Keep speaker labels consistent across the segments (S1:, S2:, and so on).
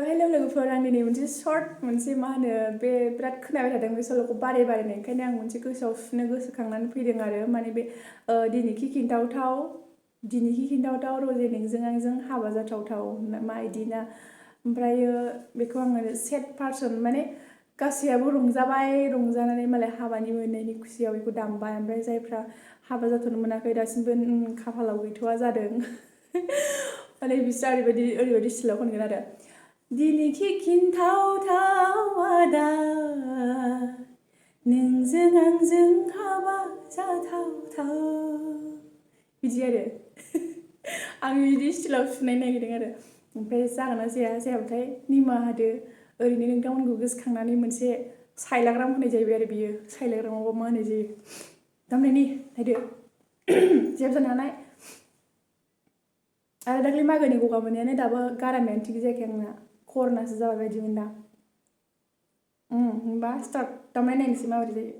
S1: hello लोगोफोर आं दिनै मोनसे शर्ट मोनसे मा होनो बे बिराद खोनाबाय थादों बे सल'खौ बारे बारेनो ओंखायनो आं मोनसे गोसोआव सुनो गोसोखांनानै फैदों आरो माने बे दिनैखि खिन्थावथाव रजे नोंजों आंजों हाबा जाथावथाव मा इदिना ओमफ्रायो बेखौ आङो सेड पार्सन माने गासैयाबो रंजानानै मालाय हाबानि मोननायनि खुसियाव बेखौ दामबाय ओमफ्राय जायफ्रा हाबा जाथ'नो मोनाखै दासिमबो खाफालाव गैथ'वा जादों माने बिस्रा ओरैबायदि स्टिलाव खनगोन आरो दिनैखि खिन्थावथाव आदाaa नोंजों आंजों हाबा जाथावथाव बिदि आरो आं बिदि स्टिलाव सुनाय नागिरदों आरो ओमफ्राय जागोन ना जायाबाथाय निमाहा होदो ओरैनो नोंथांमोनखौ गोसोखांनानै मोनसे साइलाग्राम होनाय जाहैबाय आरो बियो साइलाग्रामावबा मा होनाय जायो दामनायनि नायदो जेबो जानो हानाय आरो दाख्लै मागोनि गगा मोननायानो दाबो गारामायानो थिग जायाखै आंना कर'नासो जाबाय बायदि मोनदां होमबा स्टार्ट दामनाय नायनोसै माबोरै जायो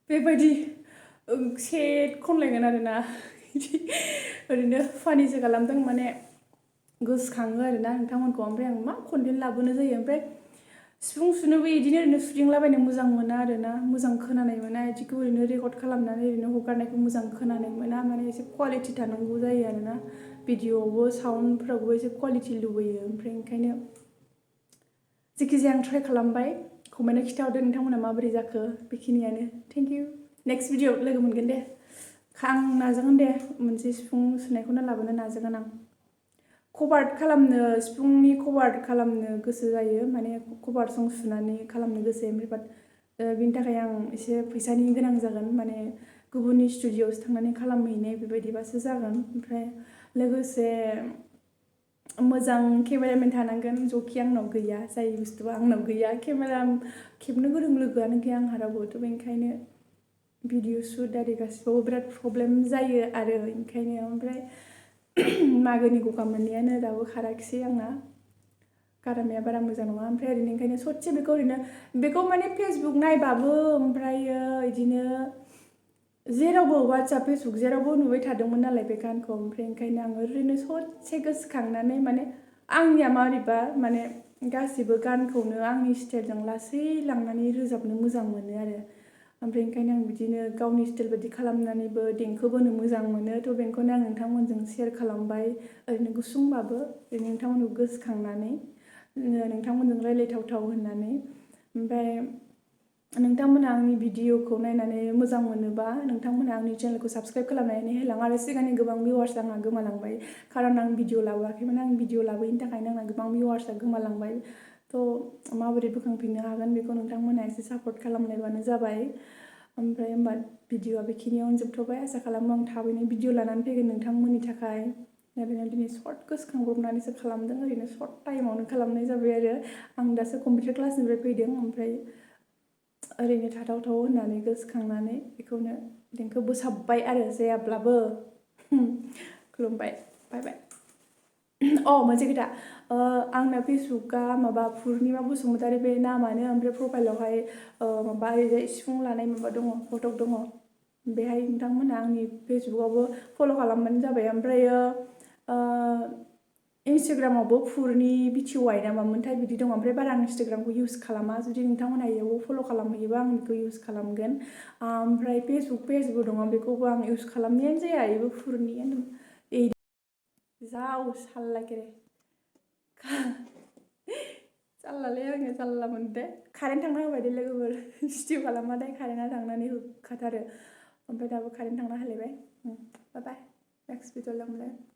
S1: बेबायदि सेट खनलायगोन आरोना ओरैनो फानिसो खालामदों माने गोसोखाङो आरोना नोंथांमोनखौ ओमफ्राय आं मा कन्टेन्ट लाबोनो जायो ओमफ्राय सिफुं सुनोबो बिदिनो ओरैनो सुदिंलाबायनो मोजां मोना आरोना मोजां खोनानाय मोना बिदिखौ ओरैनो रेकर्ड खालामनानै ओरैनो हगारनायखौ मोजां खोनानाय मोना माने एसे क्वालिटि थानांगौ जायो आरोना भिडिअ'आवबो साउन्डफ्रावबो एसे क्वालिटि लुबैयो ओमफ्राय ओंखायनो जेखिजाया आं ट्राइ खालामबाय कमेन्टआव खिन्थाहरदो नोंथांमोना माबोरै जाखो बेखिनियानो थेंक इउ नेक्स्ट भिडिअ लोगो मोनगोन दे आं नाजागोन दे मोनसे सिफुं सुनायखौनो लाबोनो नाजागोन आं कभार खालामनो सिफुंनि कभार खालामनो गोसो जायो माने कभार सं सुनानै खालामनो गोसो ओमफ्राय बाट बिनि थाखाय आं एसे फैसानि गोनां जागोन माने गुबुननि स्टुडिअ'आवसो थांनानै खालामहैनाय बेबायदिबासो जागोन ओमफ्राय लोगोसे मोजां केमेरामेन थानांगोन जखि आंनाव गैया जाय बुस्थुआ आंनाव गैया केमेरा खेबनो गोरों लोगोआनो गैया आंहा रावबोथ' बेनिखायनो भिडिअ शुट आरि गासिबावबो बिराद प्रब्लेम जायो आरो ओंखायनो ओमफ्राय मागोनि गगा मोननायानो दाबो खाराखिसै आंना गारामाया बारा मोजां नङा ओमफ्राय ओरैनो ओंखायनो ससे बेखौ माने फेसबुक नायबाबो ओमफ्रायो बिदिनो जेरावबो वाट्सएप फेसबुक जेरावबो नुबाय थादोंमोन नालाय बे गानखौ ओमफ्राय ओंखायनो आं ओरैनो ससे गोसोखांनानै माने आंनिया माबोरैबा माने गासिबो गानखौनो आंनि स्टाइलजों लासै लांनानै रोजाबनो मोजां मोनो आरो ओमफ्राय ओंखायनो आं बिदिनो गावनि स्टाइल बायदि खालामनानैबो देंखो बोनो मोजां मोनो थ' बेखौनो आं नोंथांमोनजों शेयार खालामबाय ओरैनो गुसुंबाबो ओरैनो नोंथांमोनखौ गोसोखांनानै नोंथांमोनजों रायलायथावथाव होननानै ओमफ्राय नोंथांमोना आंनि भिडिअखौ नायनानै मोजां मोनोबा नोंथांमोना आंनि चेनेलखौ साबस्क्राइब खालामनानै होलां आरो सिगांनि गोबां भिउवार्स आंहा गोमालांबाय खारन आं भिडिअ लाबोआखैमोन आं भिडिअ लाबोयैनि थाखायनो आंना गोबां भिउवार्सआ गोमालांबाय थ' माबोरै बोखांफिननो हागोन बेखौ नोंथांमोना एसे सापर्ट खालामलायबानो जाबाय ओमफ्राय होमबा भिडिअआ बेखिनियावनो जोबथ'बाय आसा खालामो आं थाबैनो भिडिअ लानानै फैगोन नोंथांमोननि थाखाय ओरैनो दिनै सर्ट गोसोखांब्रबनानैसो खालामदों ओरैनो सर्ट टाइमावनो खालामनाय जाबाय आरो आं दासो कम्पिउटार क्लासनिफ्राय फैदों ओमफ्राय ओरैनो थाथावथाव होननानै गोसोखांनानै बेखौनो देंखो बोसाबबाय आरो जायाब्लाबो खुलुमबाय बाय बाय मोनसे खोथा आंना फेसबुकआ माबा पुर्निमा बसुमतारी बे नामानो ओमफ्राय प्रफाइलावहाय माबा ओरैजाय सिफुं लानाय माबा दङ फट' दङ बेहाय नोंथांमोना आंनि फेसबुकआवबो फल' खालामबानो जाबाय ओमफ्रायो इन्सटाग्रामावबो पुरनि बिटिवाइ ना मामोनथाय बिदि दङ ओमफ्राय बारा आं इन्सटाग्रामखौ इउज खालामा जुदि नोंथांमोना इयावबो फल' खालामहैयोबा आं बेखौ इउज खालामगोन ओमफ्राय फेसबुक पेजबो दङ बेखौबो आं इउज खालामनायानो जाया बेबो पुरनियानो जाव साल्लाकेरे जाल्लालै आङो जाल्ला मोनदे कारेन्ट थांना होबाय दे लोगोफोर स्टिउ खालामबाथाय कारेन्टआ थांनानै होखाथारो ओमफ्राय दाबो कारेन्ट थांना होलायबाय बाय बाय नेक्स्ट भिडिअ लोगो मोनलायगोन